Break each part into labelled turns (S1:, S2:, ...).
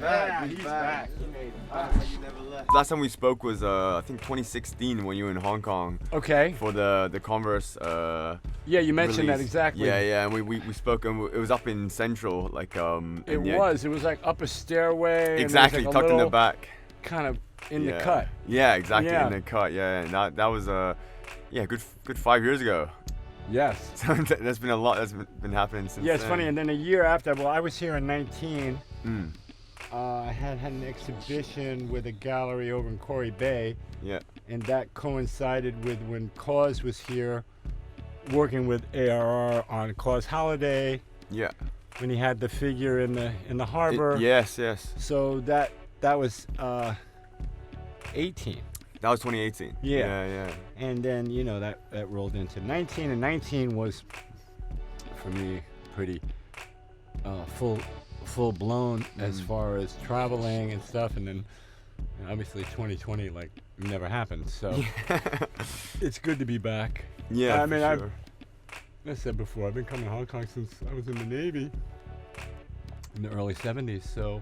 S1: back.
S2: He's back.
S1: You never left. Last time we spoke was I think 2016 when you were in Hong Kong.
S2: Okay.
S1: For the Converse.
S2: Yeah, you mentioned
S1: release.
S2: that exactly.
S1: Yeah, and we spoke, and it was up in Central, like
S2: It was like up a stairway.
S1: Exactly,
S2: like
S1: tucked in the back.
S2: Kind of in the cut.
S1: Yeah, exactly,
S2: Yeah.
S1: in the cut. Yeah, and that was good 5 years ago.
S2: Yes.
S1: So there's been a lot that's been happening since.
S2: Yeah, it's
S1: then.
S2: funny. And then a year after, well, I was here in 19. I had an exhibition with a gallery over in Corey Bay.
S1: Yeah.
S2: And that coincided with when Cause was here, working with ARR on Cause Holiday.
S1: Yeah.
S2: When he had the figure in the harbor.
S1: Yes.
S2: So that was 18.
S1: That was 2018. Yeah.
S2: And then that rolled into 19, and 19 was for me pretty full blown as far as traveling and stuff, and then obviously 2020 like never happened. So it's good to be back.
S1: Yeah,
S2: I mean,
S1: sure.
S2: I said before, I've been coming to Hong Kong since I was in the Navy in the early 70s. So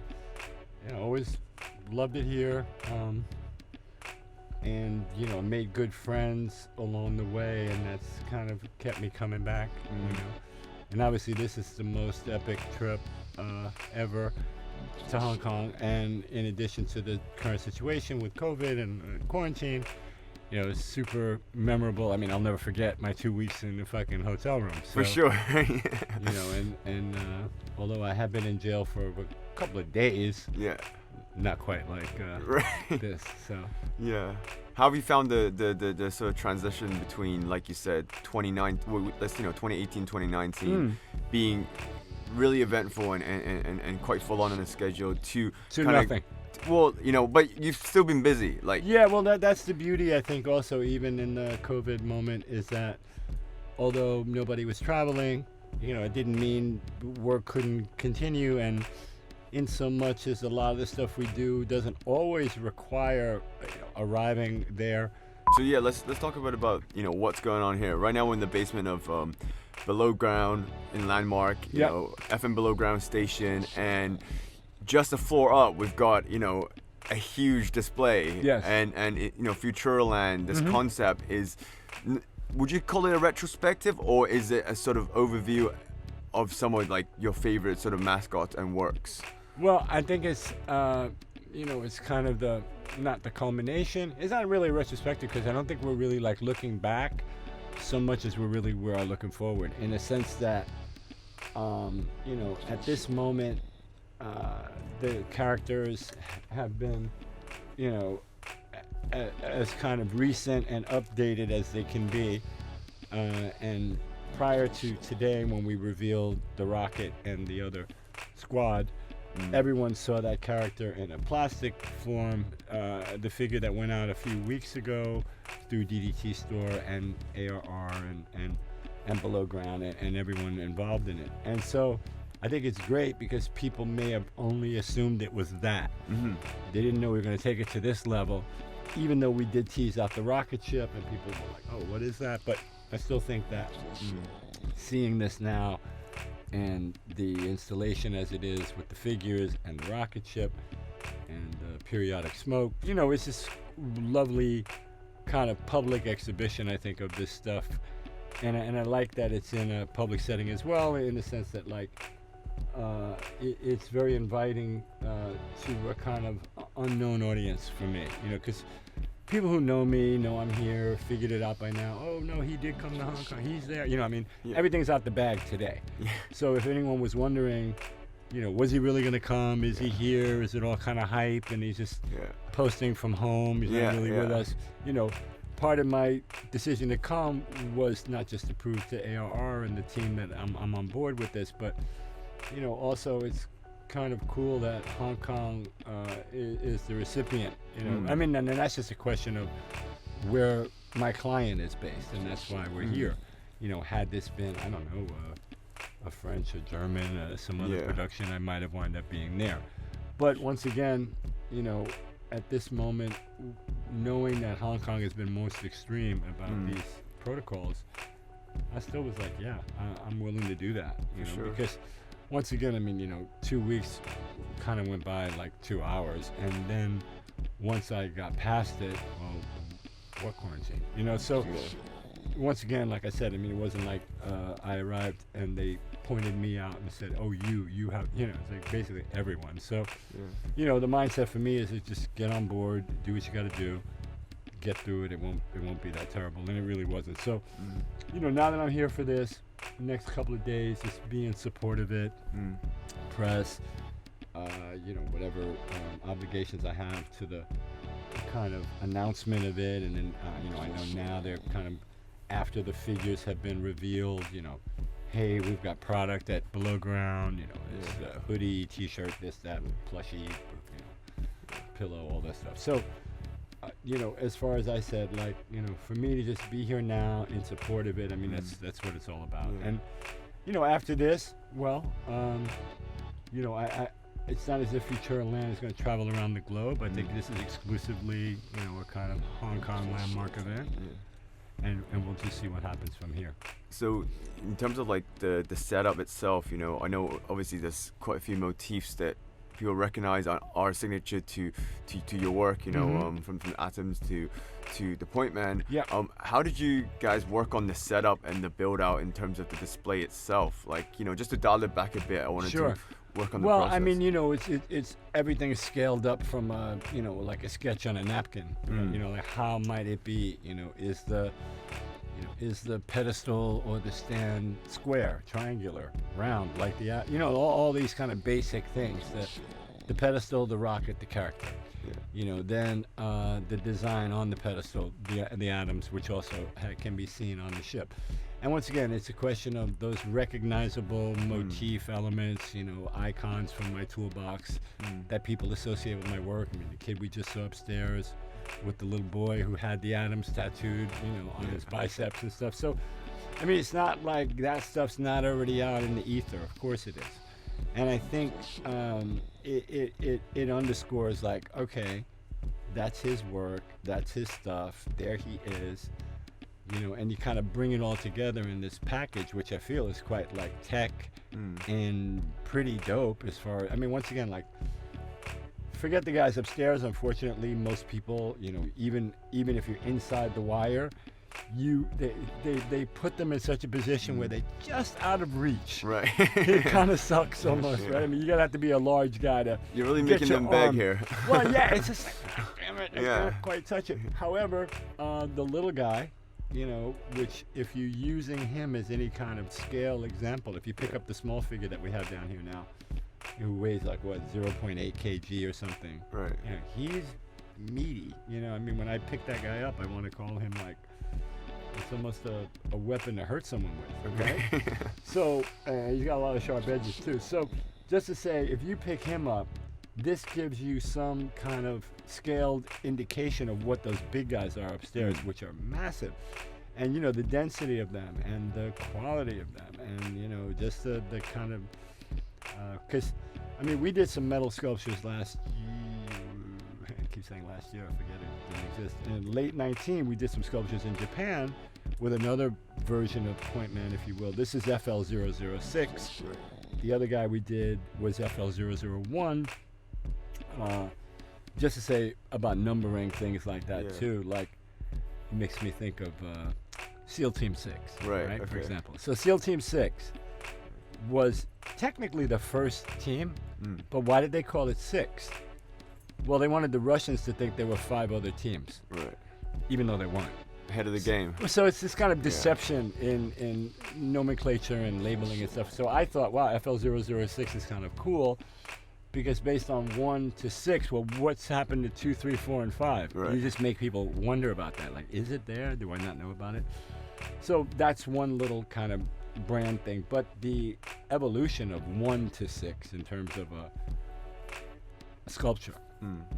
S2: always loved it here. And made good friends along the way, and that's kind of kept me coming back. And obviously this is the most epic trip ever to Hong Kong, and in addition to the current situation with COVID and quarantine, it's super memorable. I mean, I'll never forget my 2 weeks in the fucking hotel room. So,
S1: for sure.
S2: and although I have been in jail for a couple of days, not quite like this. So
S1: how have you found the sort of transition between, like you said, 2018, 2019 being really eventful and quite full on a schedule to
S2: nothing?
S1: Well, but you've still been busy, like.
S2: Yeah, well, that's the beauty, I think, also, even in the COVID moment, is that although nobody was traveling, it didn't mean work couldn't continue, and in so much as a lot of the stuff we do doesn't always require arriving there.
S1: So let's talk about what's going on here. Right now we're in the basement of Belowground in Landmark, FM Belowground station, and just a floor up we've got a huge display.
S2: Yes.
S1: And FUTURALAND, this concept is, would you call it a retrospective, or is it a sort of overview of some of like your favorite sort of mascots and works?
S2: Well, I think it's it's kind of not the culmination. It's not really a retrospective, because I don't think we're really like looking back so much as we are looking forward, in a sense that at this moment the characters have been as kind of recent and updated as they can be, and prior to today, when we revealed the Rocket and the other squad, everyone saw that character in a plastic form. The figure that went out a few weeks ago through DDT Store and ARR and Belowground and everyone involved in it. And so I think it's great, because people may have only assumed it was that. They didn't know we were going to take it to this level, even though we did tease out the rocket ship and people were like, oh, what is that? But I still think that seeing this now, and the installation as it is with the figures and the rocket ship and the periodic smoke, it's this lovely kind of public exhibition, I think, of this stuff. And I like that it's in a public setting as well, in the sense that it's very inviting to a kind of unknown audience for me, because people who know me know I'm here, figured it out by now. Oh no, he did come to Hong Kong, he's there. Everything's out the bag today. So if anyone was wondering, was he really going to come? Is he here? Is it all kind of hype and he's just posting from home? He's not really with us. Part of my decision to come was not just to prove to ARR and the team that I'm on board with this, but also it's kind of cool that Hong Kong is the recipient. I mean, and that's just a question of where my client is based, and that's why we're here. Had this been, I don't know, a French or German, some other production, I might have wound up being there. But once again, at this moment, knowing that Hong Kong has been most extreme about these protocols, I still was like, I'm willing to do that, because once again, I mean, 2 weeks kind of went by like 2 hours, and then once I got past it, well, what quarantine? So once again, like I said, I mean, it wasn't like I arrived and they pointed me out and said, oh, you have, it's like basically everyone. So, the mindset for me is to just get on board, do what you got to do, get through it. It won't be that terrible, and it really wasn't. So, now that I'm here for this, next couple of days, just be in support of it, press, whatever obligations I have to the kind of announcement of it, and then, I know now they're kind of, after the figures have been revealed, hey, we've got product at Belowground, it's a hoodie, t-shirt, this, that, plushie, pillow, all that stuff. So, as far as I said, like, for me to just be here now in support of it, I mean, that's what it's all about. And, after this, well, I it's not as if FUTURALAND is going to travel around the globe. I think this is exclusively, a kind of Hong Kong landmark event. And we'll just see what happens from here.
S1: So, in terms of like the setup itself, I know obviously there's quite a few motifs that people recognize are signature to your work. From atoms to the point man.
S2: Yeah.
S1: How did you guys work on the setup and the build out in terms of the display itself? Like, just to dial it back a bit, I wanted to work on the process.
S2: Well, I mean, it's everything is scaled up from like a sketch on a napkin. Like how might it be? Is the pedestal or the stand square, triangular, round, like the all these kind of basic things. The pedestal, the rocket, the character. Then the design on the pedestal, the atoms, which also can be seen on the ship. And once again, it's a question of those recognizable motif elements, icons from my toolbox that people associate with my work. I mean, the kid we just saw upstairs with the little boy who had the atoms tattooed, on his biceps and stuff. So, I mean, it's not like that stuff's not already out in the ether. Of course it is. And I think it underscores like, okay, that's his work, that's his stuff, there he is. And you kind of bring it all together in this package, which I feel is quite like tech and pretty dope as far as, I mean, once again, like, forget the guys upstairs. Unfortunately, most people, even if you're inside the wire, they put them in such a position where they're just out of reach.
S1: Right.
S2: It kind of sucks almost, right? I mean, you gotta have to be a large guy to.
S1: You're really making them beg here.
S2: Well, yeah, it's just like, oh, damn it, I can't quite touch it. However, the little guy, which if you're using him as any kind of scale example, if you pick up the small figure that we have down here now, who weighs like 0.8 kg or something.
S1: Right.
S2: He's meaty. I mean, when I pick that guy up, I want to call him like, it's almost a weapon to hurt someone with. Okay. Right? So he's got a lot of sharp edges too. So just to say, if you pick him up, this gives you some kind of scaled indication of what those big guys are upstairs, which are massive. And the density of them and the quality of them, and just the kind of because I mean, we did some metal sculptures last year. I keep saying last year, I forget it didn't exist. In late 19, we did some sculptures in Japan with another version of Point Man, if you will. This is FL006. The other guy we did was FL001. Just to say about numbering, things like that too, like it makes me think of SEAL Team 6, right? For example. So SEAL Team 6 was technically the first team, but why did they call it 6? Well, they wanted the Russians to think there were 5 other teams, even though they weren't.
S1: Ahead of the game.
S2: So it's this kind of deception in nomenclature and labeling and stuff. So I thought, wow, FL006 is kind of cool, because based on 1 to 6, well, what's happened to 2, 3, 4, and 5? You just make people wonder about that. Like, is it there? Do I not know about it? So that's one little kind of brand thing. But the evolution of 1 to 6 in terms of a sculpture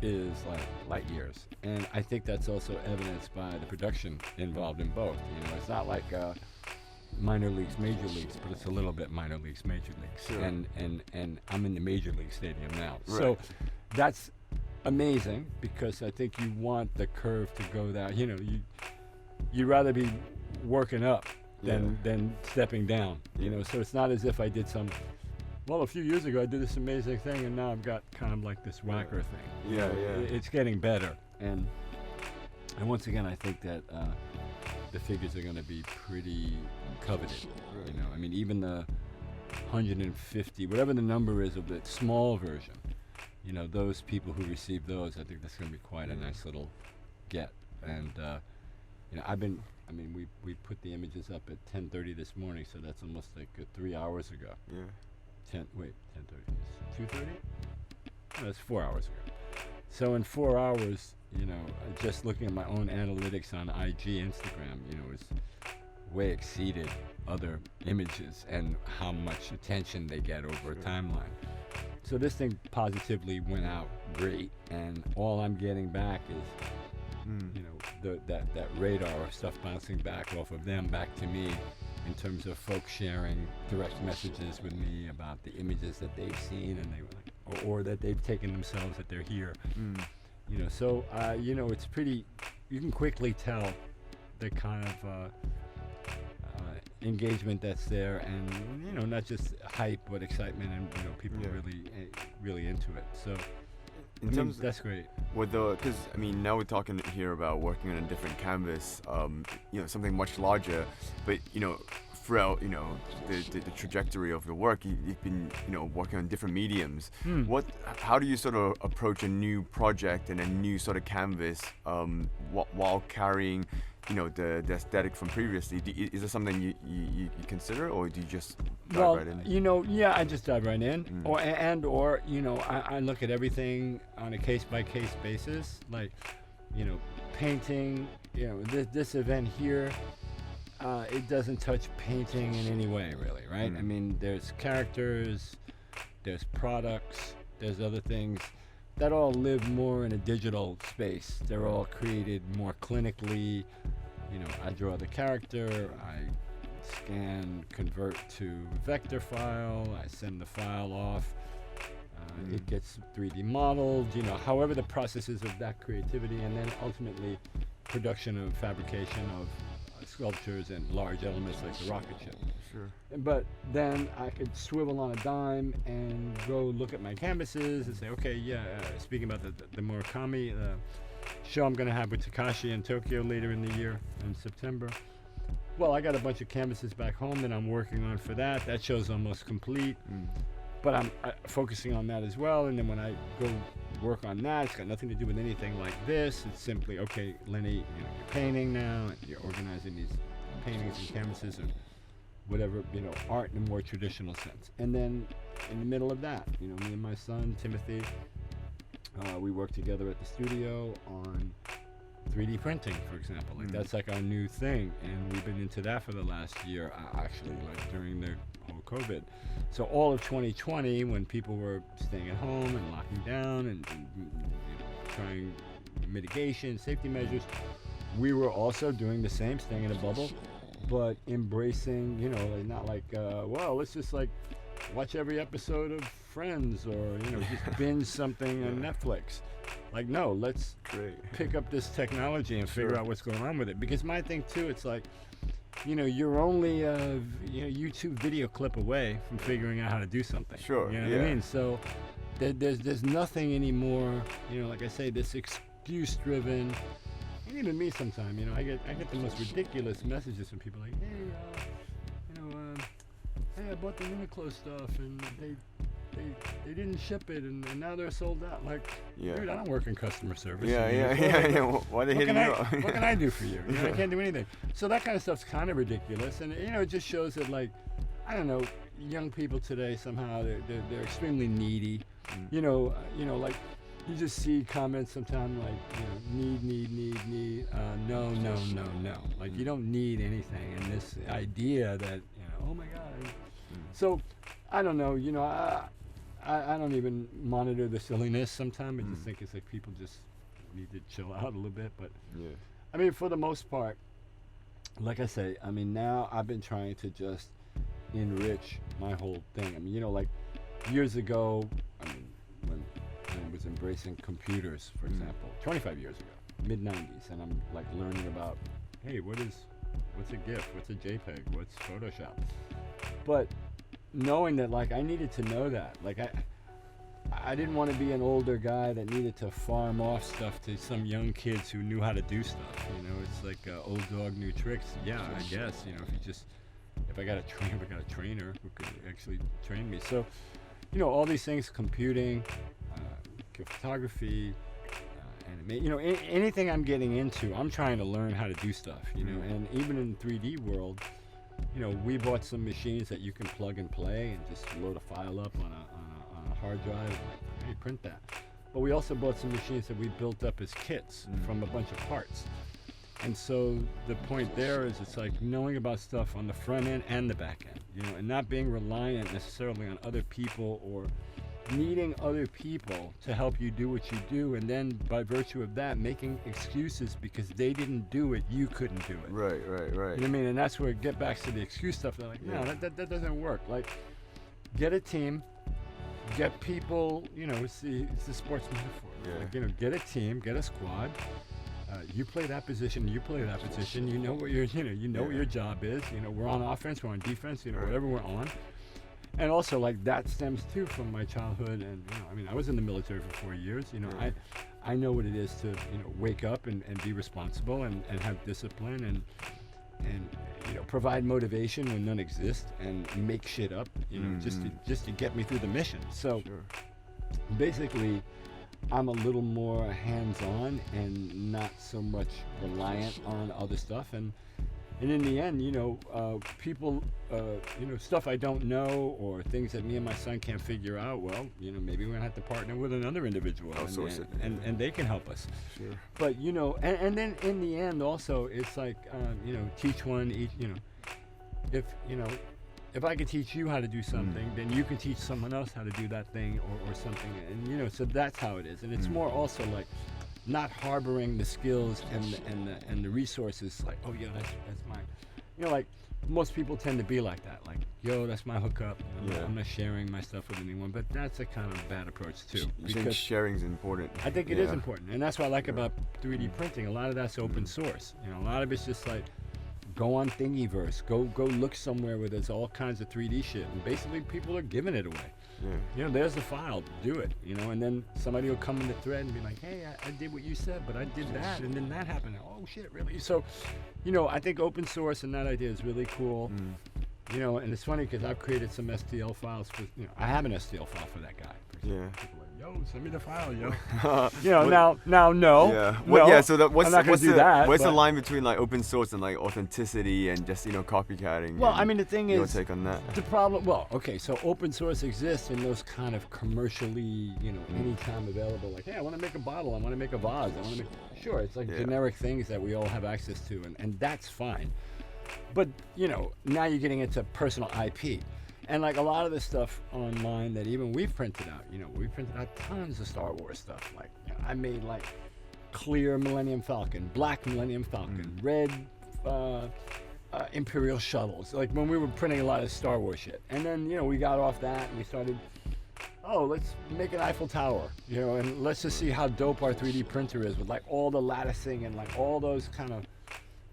S2: is like light years. And I think that's also evidenced by the production involved in both. It's not like minor leagues, major leagues, but it's a little bit minor leagues, major leagues.
S1: Sure.
S2: And I'm in the major league stadium now. So that's amazing, because I think you want the curve to go down. You'd rather be working up than stepping down. So it's not as if I did some well, a few years ago I did this amazing thing, and now I've got kind of like this whacker thing.
S1: Yeah,
S2: It's getting better, and once again, I think that the figures are going to be pretty coveted.
S1: Right.
S2: You know, I mean, even the 150, whatever the number is of the small version, you know, those people who receive those, I think that's going to be quite a nice little get. And you know, we put the images up at 10:30 this morning, so that's almost like 3 hours ago.
S1: Yeah.
S2: 10:30, 2:30? No, that's 4 hours ago. So in 4 hours, you know, just looking at my own analytics on IG, Instagram, you know, it's way exceeded other images and how much attention they get over a timeline. So this thing positively went out great, and all I'm getting back is, you know, that radar of stuff bouncing back off of them back to me, in terms of folks sharing direct messages with me about the images that they've seen, and they were like, or that they've taken themselves that they're here. You know, so you know, it's pretty. You can quickly tell the kind of engagement that's there, and you know, not just hype but excitement, and you know, people really into it. So
S1: in terms
S2: that's great.
S1: With the, because I mean, now we're talking here about working on a different canvas, you know, something much larger, but you know, throughout, you know, the trajectory of your work, you've been, you know, working on different mediums. How do you sort of approach a new project and a new sort of canvas while carrying, you know, the aesthetic from previously? Is there something you consider, or do you just dive right in?
S2: You know, yeah, I just dive right in, or you know, I look at everything on a case-by-case basis. Like, you know, painting, you know, this event here, it doesn't touch painting in any way, really, right? I mean, there's characters, there's products, there's other things that all live more in a digital space. They're all created more clinically. You know, I draw the character, I scan, convert to vector file, I send the file off, it gets 3D modeled, you know, however the processes of that creativity, and then ultimately production of fabrication of sculptures and large elements like the rocket ship.
S1: Sure.
S2: But then I could swivel on a dime and go look at my canvases and say, okay, speaking about the Murakami show I'm going to have with Takashi in Tokyo later in the year in September. Well, I got a bunch of canvases back home that I'm working on for that. That show's almost complete, but I'm focusing on that as well. And then when I go work on that, it's got nothing to do with anything like this. It's simply, okay, Lenny, you know, you're painting now, and you're organizing these paintings and canvases and whatever, you know, art in a more traditional sense. And then in the middle of that, you know, me and my son, Timothy, we work together at the studio on 3D printing, for example. Like that's like our new thing, and we've been into that for the last year, actually, like during the whole COVID. So all of 2020, when people were staying at home and locking down and you know, trying mitigation, safety measures, we were also doing the same thing in a bubble, but embracing, you know, like not like, well, let's just like watch every episode of Friends, or you know, just binge something on Netflix. Like, no, let's pick up this technology and figure out what's going on with it. Because my thing too, it's like, you know, you're only a YouTube video clip away from figuring out how to do something.
S1: Sure.
S2: You know what I mean? So there's nothing anymore. You know, like I say, this excuse-driven. And even me, sometimes, you know, I get the most ridiculous messages from people like, hey, you know, hey, I bought the Uniqlo stuff and they didn't ship it, and now they're sold out. Like, dude, I don't work in customer service.
S1: Why they hitting you up?
S2: What can I do for you? You know, I can't do anything. So that kind of stuff's kind of ridiculous, and you know, it just shows that, like, I don't know, young people today somehow they're extremely needy. You know, like you just see comments sometimes like, you know, need, no. Like, you don't need anything, and this idea that, you know, oh my God. So I don't know, you know, I don't even monitor the silliness sometimes. I just think it's like people just need to chill out a little bit. But I mean, for the most part, like I say, I mean, now I've been trying to just enrich my whole thing. I mean, you know, like years ago, I mean, when I was embracing computers, for example, 25 years ago, mid-90s, and I'm like learning about, hey, what's a GIF? What's a JPEG? What's Photoshop? But knowing that like I needed to know that, like I didn't want to be an older guy that needed to farm off stuff to some young kids who knew how to do stuff. You know, it's like old dog, new tricks. Yeah, I guess. You know, if I got a trainer who could actually train me. So, you know, all these things, computing, photography, you know, anything I'm getting into, I'm trying to learn how to do stuff, you know, and even in the 3D world, you know, we bought some machines that you can plug and play and just load a file up on a hard drive and like, hey, print that. But we also bought some machines that we built up as kits from a bunch of parts. And so the point there is it's like knowing about stuff on the front end and the back end, you know, and not being reliant necessarily on other people or needing other people to help you do what you do, and then by virtue of that making excuses because they didn't do it, you couldn't do it.
S1: Right.
S2: You know what I mean? And that's where it get back to the excuse stuff. They're like, no, that doesn't work. Like, get a team, get people, you know, it's the sports metaphor.
S1: Yeah.
S2: Like, you know, get a team, get a squad. You play that position, you play that position. You know what what your job is. You know, we're on offense, we're on defense. You know, whatever we're on. And also, like, that stems too from my childhood. And you know, I mean, I was in the military for 4 years. You know, I know what it is to wake up and be responsible and have discipline and you know, provide motivation when none exists and make shit up. You know, just to get me through the mission. So basically, I'm a little more hands-on and not so much reliant on other stuff. And in the end, you know, people, you know, stuff I don't know or things that me and my son can't figure out, well, you know, maybe we're gonna have to partner with another individual and they can help us. Sure. But, you know, and then in the end also, it's like, you know, teach one, each, you know, if I could teach you how to do something, then you can teach someone else how to do that thing or something. And, you know, so that's how it is. And it's more also like not harboring the skills and the resources like, oh, yeah, that's mine. You know, like most people tend to be like that. Like, yo, that's my hookup. I'm not sharing my stuff with anyone. But that's a kind of bad approach, too.
S1: Because sharing's important.
S2: I think it is important. And that's what I like about 3D printing. A lot of that's open source. You know, a lot of it's just like, go on Thingiverse, go look somewhere where there's all kinds of 3D shit, and basically people are giving it away. You know, there's the file, do it, you know, and then somebody will come in the thread and be like, hey, I did what you said, but I did that, and then that happened. Oh shit, really? So, you know, I think open source and that idea is really cool. You know, and it's funny because I've created some STL files for, you know, I have an STL file for that guy.
S1: Yeah.
S2: People are like, yo, send me the file, yo. You know, now, no.
S1: Yeah.
S2: No,
S1: yeah. So what's
S2: the
S1: line between like open source and like authenticity and just, you know, copycatting?
S2: Well, I mean, the thing is,
S1: your take on that? The
S2: problem. Well, okay, so open source exists in those kind of commercially, you know, anytime available. Like, hey, I want to make a bottle. I want to make a vase. I want to make. Sure, it's like generic things that we all have access to, and that's fine. But, you know, now you're getting into personal IP. And like a lot of the stuff online that even we've printed out, you know, we printed out tons of Star Wars stuff. Like, you know, I made like clear Millennium Falcon, black Millennium Falcon, red Imperial shuttles. Like when we were printing a lot of Star Wars shit. And then, you know, we got off that and we started, oh, let's make an Eiffel Tower, you know, and let's just see how dope our 3D printer is with like all the latticing and like all those kind of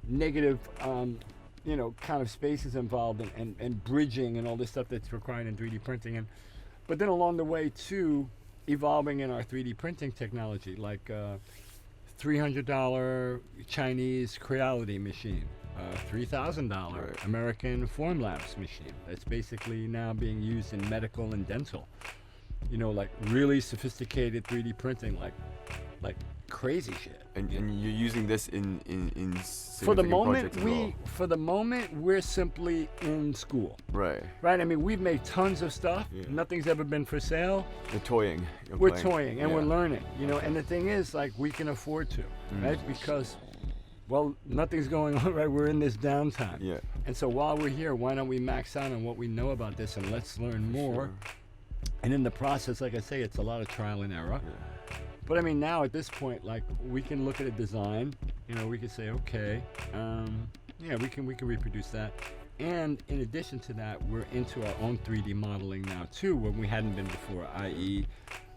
S2: negative, you know, kind of spaces involved and bridging and all this stuff that's required in 3D printing. But then along the way too, evolving in our 3D printing technology, like $300 Chinese Creality machine, $3,000 American Formlabs machine that's basically now being used in medical and dental. You know, like really sophisticated 3D printing, like crazy shit.
S1: And you're using this in
S2: for the moment
S1: projects as well.
S2: We're simply in school.
S1: Right.
S2: I mean, we've made tons of stuff. Nothing's ever been for sale.
S1: We're toying.
S2: We're toying and we're learning. You know, and the thing is, like, we can afford to, right? Because, well, nothing's going on, right? We're in this downtime.
S1: Yeah.
S2: And so while we're here, why don't we max out on what we know about this and let's learn more. Sure. And in the process, like I say, it's a lot of trial and error. Yeah. But I mean, now at this point, like, we can look at a design, you know, we can say, okay, yeah, we can reproduce that. And in addition to that, we're into our own 3D modeling now too, when we hadn't been before, i.e.,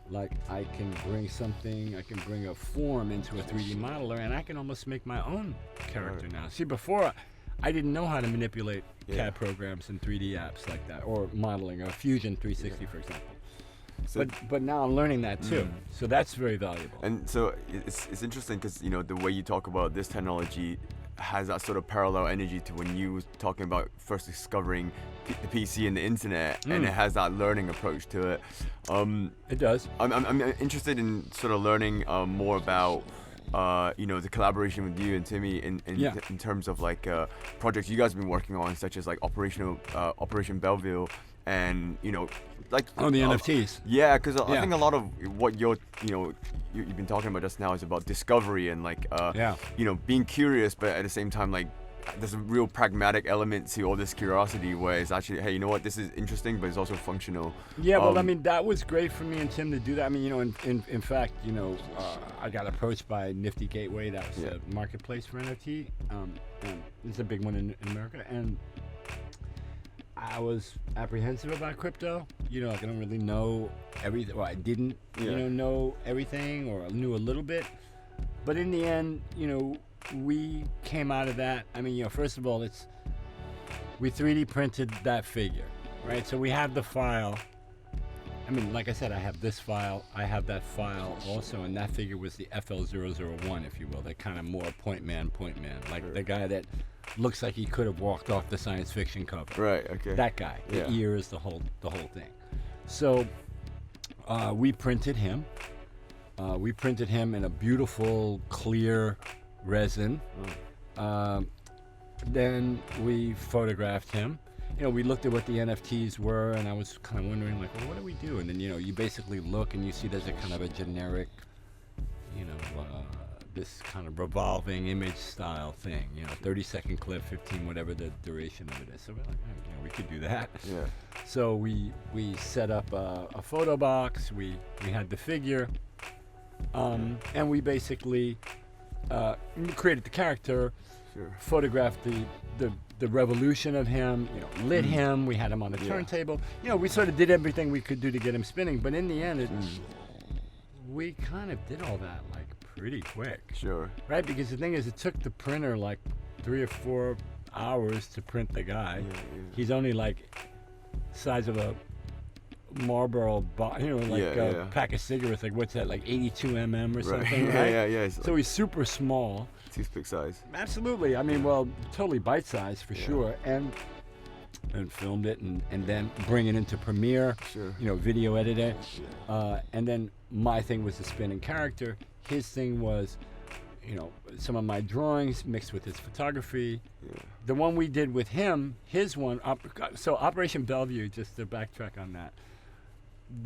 S2: like I can bring a form into a 3D modeler and I can almost make my own character now. See, before I didn't know how to manipulate CAD programs and 3D apps like that, or modeling, or Fusion 360, for example. So, but now I'm learning that too. So that's very valuable.
S1: And so it's interesting because the way you talk about this technology has that sort of parallel energy to when you were talking about first discovering the PC and the internet, and it has that learning approach to it.
S2: It does.
S1: I'm interested in sort of learning more about the collaboration with you and Timmy in terms of like projects you guys have been working on, such as like Operation Bellevue, and like
S2: the NFTs.
S1: Yeah, because I think a lot of what you've been talking about just now is about discovery and like being curious, but at the same time like there's a real pragmatic element to all this curiosity where it's actually, hey, you know what, this is interesting, but it's also functional.
S2: Yeah, well, I mean, that was great for me and Tim to do that. I mean, in fact, I got approached by Nifty Gateway. That was a marketplace for NFT. And it's a big one in America. And I was apprehensive about crypto. Like I don't really know everything. Well, I didn't, know everything, or I knew a little bit. But in the end, we came out of that. I mean, first of all, we 3D printed that figure, right? So we have the file. I mean, like I said, I have this file. I have that file also, and that figure was the FL001, if you will. That kind of more point man, like the guy that looks like he could have walked off the science fiction cover.
S1: Right. Okay.
S2: That guy. The ears, the whole thing. So we printed him. We printed him in a beautiful, clear resin. Then we photographed him. We looked at what the NFTs were, and I was kind of wondering, like, well, what do we do? And then, you basically look and you see there's a kind of a generic, this kind of revolving image style thing, 30-second clip, 15, whatever the duration of it is. So we're like, we could do that.
S1: Yeah.
S2: So we set up a photo box. We had the figure, and we basically created the character, photographed the revolution of him, lit him. We had him on a turntable. We sort of did everything we could do to get him spinning. But in the end, we kind of did all that like pretty quick.
S1: Sure.
S2: Right? Because the thing is, it took the printer like 3 or 4 hours to print the guy. He's only like size of a Marlboro, a pack of cigarettes. Like what's that? Like 82 mm or something, right?
S1: Yeah.
S2: So he's super small.
S1: Toothpick size.
S2: Absolutely. I mean, well, totally bite size for sure. And filmed it and then bring it into Premiere.
S1: Sure.
S2: Video edit it. And then my thing was the spinning character. His thing was, some of my drawings mixed with his photography. Yeah. The one we did with him, his one. So Operation Bellevue, just to backtrack on that.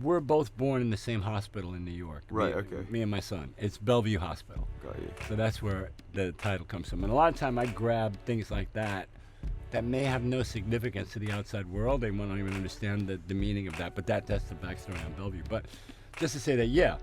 S2: We're both born in the same hospital in New York.
S1: Right, okay.
S2: Me and my son. It's Bellevue Hospital.
S1: Got you.
S2: So that's where the title comes from. And a lot of time I grab things like that may have no significance to the outside world. They won't even understand the meaning of that. But that's the backstory on Bellevue. But just to say that,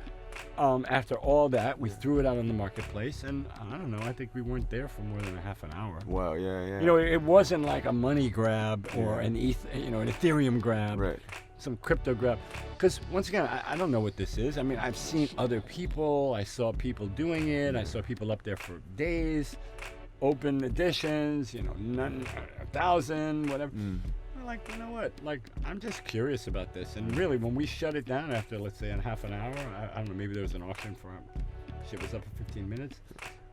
S2: after all that, we threw it out on the marketplace. And I don't know, I think we weren't there for more than a half an hour.
S1: Wow, yeah.
S2: It wasn't like a money grab or an Ethereum grab.
S1: Right.
S2: Some crypto grab, because once again, I don't know what this is. I mean, I've seen other people. I saw people doing it. I saw people up there for days, open editions. 1,000, whatever. I'm like, you know what? Like, I'm just curious about this. And really, when we shut it down after, let's say, in half an hour, I don't know, maybe there was an auction for shit was up for 15 minutes.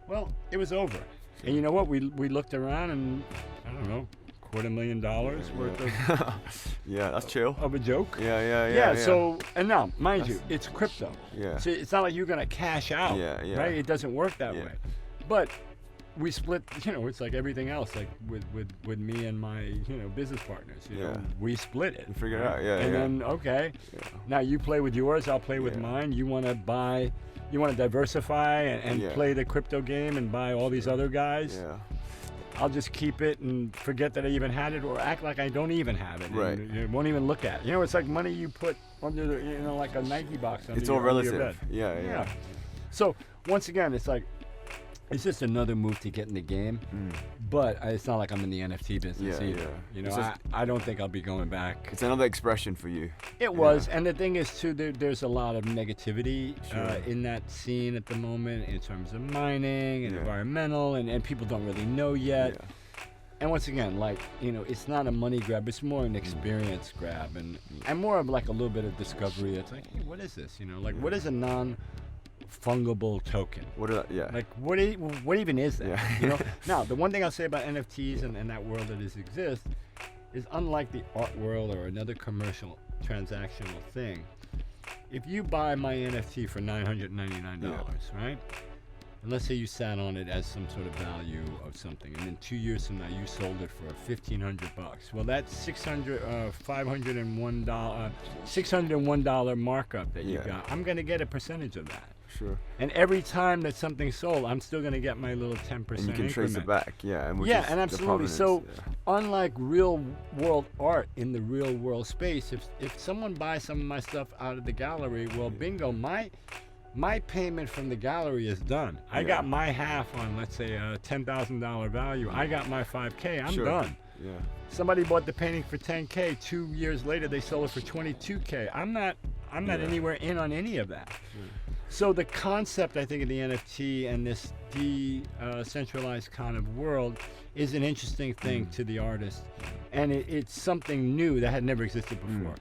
S2: Well, it was over. And you know what? We looked around and I don't know. $250,000 worth of
S1: that's chill
S2: of a joke.
S1: Yeah.
S2: So, and now, mind you, it's crypto.
S1: Yeah.
S2: So it's not like you're gonna cash out.
S1: Yeah.
S2: Right? It doesn't work that way. But we split. It's like everything else. Like with me and my business partners. We split it.
S1: You figure it out.
S2: And then now you play with yours. I'll play with mine. You want to buy. You want to diversify and play the crypto game and buy all these other guys.
S1: Yeah.
S2: I'll just keep it and forget that I even had it, or act like I don't even have it.
S1: Right.
S2: And won't even look at it. It's like money you put under the, like a Nike box under
S1: It's all
S2: under your
S1: relative.
S2: bed.
S1: Yeah.
S2: So once again, it's like, it's just another move to get in the game. But it's not like I'm in the NFT business either. I don't think I'll be going back.
S1: It's another expression for you.
S2: It was, and the thing is too, there's a lot of negativity in that scene at the moment in terms of mining and environmental, and people don't really know yet. And once again, like, you know, it's not a money grab, it's more an experience grab, and more of like a little bit of discovery. It's like, hey, what is this? You know, like, what is a non-fungible token? Like, what even is that?
S1: Yeah.
S2: You know? Now, the one thing I'll say about NFTs and that world that exists is, unlike the art world or another commercial transactional thing, if you buy my NFT for $999, right? And let's say you sat on it as some sort of value of something, and then 2 years from now you sold it for $1,500. Well, that's $601 markup that you got. I'm gonna get a percentage of that.
S1: Sure.
S2: And every time that something's sold, I'm still gonna get my little 10%
S1: And you can trace it back, And
S2: and absolutely. So, unlike real world art in the real world space, if someone buys some of my stuff out of the gallery, well, bingo, my payment from the gallery is done. I got my half on, let's say, a $10,000 value. I got my $5K. I'm done.
S1: Yeah.
S2: Somebody bought the painting for $10K. 2 years later, they sold it for $22K. I'm not anywhere in on any of that. So the concept, I think, of the NFT and this decentralized kind of world is an interesting thing to the artist, and it's something new that had never existed before.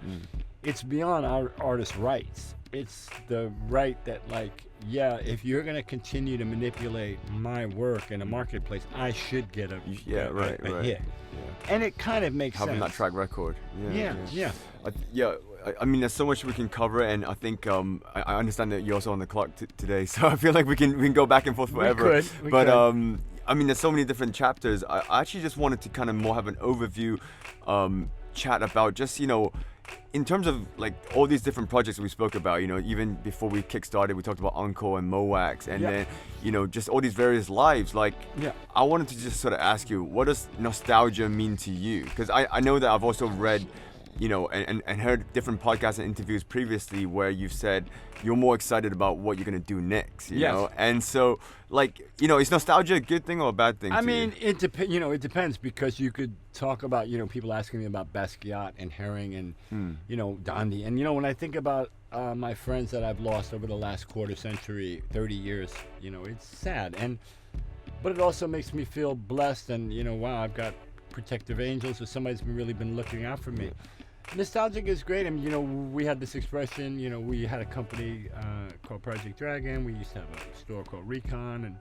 S2: It's beyond our artist rights. It's the right that, like, if you're going to continue to manipulate my work in a marketplace, I should get a hit.
S1: Yeah.
S2: And it kind of makes
S1: Having
S2: sense.
S1: that track record.
S2: Yeah.
S1: I mean, there's so much we can cover, and I think I understand that you're also on the clock today, so I feel like we can go back and forth forever.
S2: We could.
S1: I mean, there's so many different chapters. I actually just wanted to kind of more have an overview chat about just, you know, in terms of like all these different projects we spoke about, you know, even before we kickstarted, we talked about Encore and Moax, and then, you know, just all these various lives. Like, I wanted to just sort of ask you, what does nostalgia mean to you? Because I know that I've also read, you know, and heard different podcasts and interviews previously where you've said you're more excited about what you're going to do next, you know? And so, like, you know, is nostalgia a good thing or a bad thing?
S2: I mean, it depends, because you could talk about, you know, people asking me about Basquiat and Herring and, you know, Gandhi. And, you know, when I think about my friends that I've lost over the last quarter century, 30 years, you know, it's sad. But it also makes me feel blessed, and, you know, wow, I've got protective angels, or somebody's really been looking out for me. Nostalgic is great. I mean, you know, we had this expression, you know, we had a company called Project Dragon. We used to have a store called Recon, and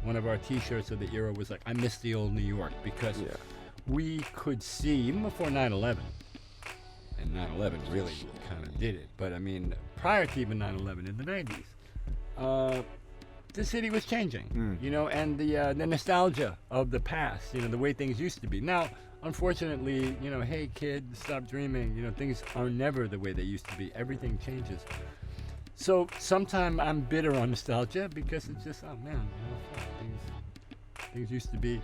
S2: one of our t-shirts of the era was like, I miss the old New York, because we could see, even before 9/11, and 9/11 really kind of did it, but I mean, prior to even 9/11 in the 90s, the city was changing, you know, and the nostalgia of the past, you know, the way things used to be. Now, unfortunately, you know, hey kid, stop dreaming. You know, things are never the way they used to be. Everything changes. So sometimes I'm bitter on nostalgia, because it's just, oh man, you know, things used to be,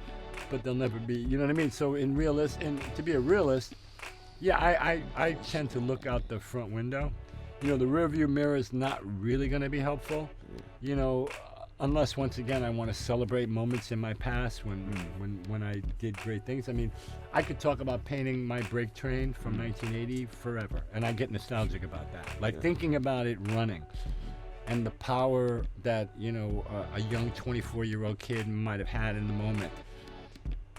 S2: but they'll never be. You know what I mean? So to be a realist, I tend to look out the front window. You know, the rearview mirror is not really going to be helpful. You know, unless, once again, I want to celebrate moments in my past when I did great things. I mean, I could talk about painting my brake train from 1980 forever, and I get nostalgic about that. Like thinking about it running, and the power that, you know, a young 24-year-old kid might have had in the moment.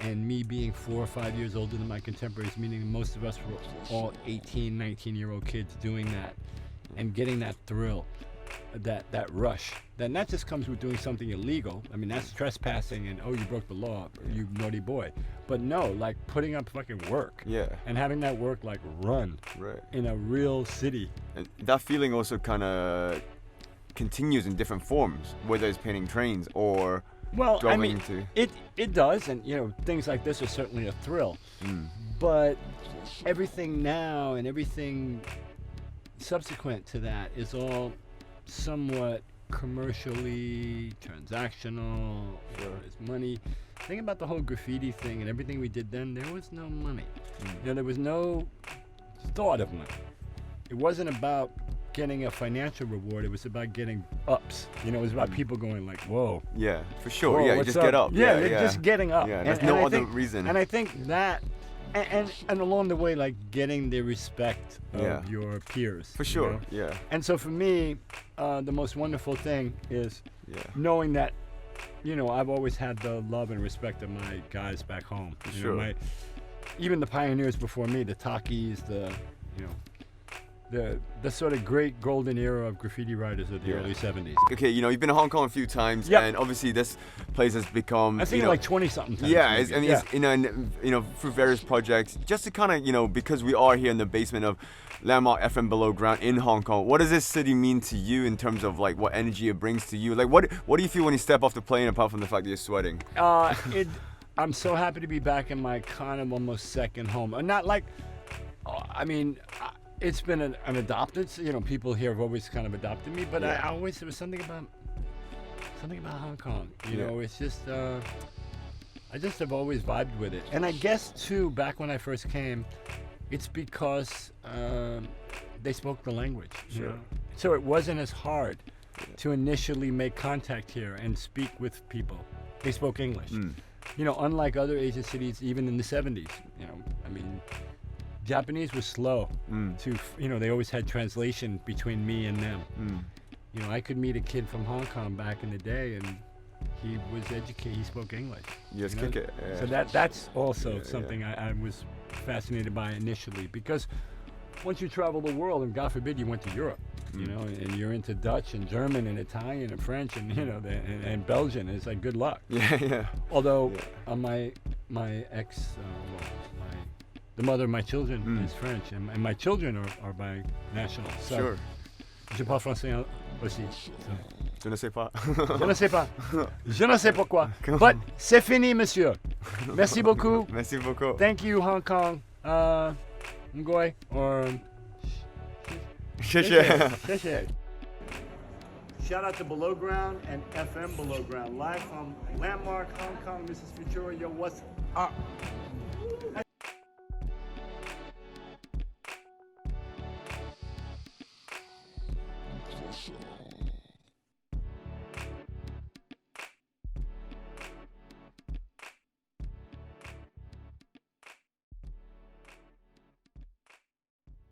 S2: And me being 4 or 5 years older than my contemporaries, meaning most of us were all 18, 19-year-old kids doing that and getting that thrill. That rush that not just comes with doing something illegal. I mean, that's trespassing and, oh, you broke the law, you naughty boy. But no, like putting up fucking work. And having that work like run in a real city.
S1: And that feeling also kind of continues in different forms, whether it's painting trains or
S2: I mean, it does, and you know, things like this are certainly a thrill. But everything now and everything subsequent to that is all somewhat commercially transactional. There's money. Think about the whole graffiti thing and everything we did then. There was no money. You know, there was no thought of money. It wasn't about getting a financial reward. It was about getting ups. You know, it was about people going like, whoa.
S1: Yeah, for sure.
S2: Whoa,
S1: Yeah, you just get up.
S2: Just getting up.
S1: Yeah, there's no other reason.
S2: And I think that, and along the way, like getting the respect of your peers.
S1: For sure,
S2: you know? And so for me, the most wonderful thing is knowing that I've always had the love and respect of my guys back home.
S1: Sure.
S2: Even the pioneers before me, the Takis, the sort of great golden era of graffiti writers of the early 70s.
S1: Okay, you've been to Hong Kong a few times, and obviously this place has become.
S2: I think like 20-something times.
S1: Yeah, it's through various projects, just to kind of, because we are here in the basement of Landmark FM Belowground in Hong Kong. What does this city mean to you in terms of like what energy it brings to you? Like, what do you feel when you step off the plane, apart from the fact that you're sweating?
S2: I'm so happy to be back in my kind of almost second home. Not like, it's been an adopted. People here have always kind of adopted me, but there was something about Hong Kong. It's just I just have always vibed with it. And I guess too, back when I first came, it's because they spoke the language.
S1: Sure.
S2: So it wasn't as hard to initially make contact here and speak with people. They spoke English. Unlike other Asian cities, even in the 70s. Japanese was slow to, they always had translation between me and them. I could meet a kid from Hong Kong back in the day, and he was educated. He spoke English.
S1: Yes, kick it. Yeah.
S2: So that's also something I was fascinated by initially, because once you travel the world, and God forbid you went to Europe, and you're into Dutch and German and Italian and French and and Belgian, it's like good luck.
S1: Yeah.
S2: Although my ex, the mother of my children is French, and my children are binational. So
S1: Sure.
S2: Je parle français aussi. So.
S1: Je ne sais pas.
S2: Je ne sais pas. Je ne sais pourquoi. But c'est fini, monsieur. Merci beaucoup.
S1: Merci beaucoup.
S2: Thank you, Hong Kong. Ngoy or
S1: 谢谢。
S2: 谢谢. Shout out to Belowground and FM Belowground, live from Landmark, Hong Kong. This is Futura. Yo, what's up?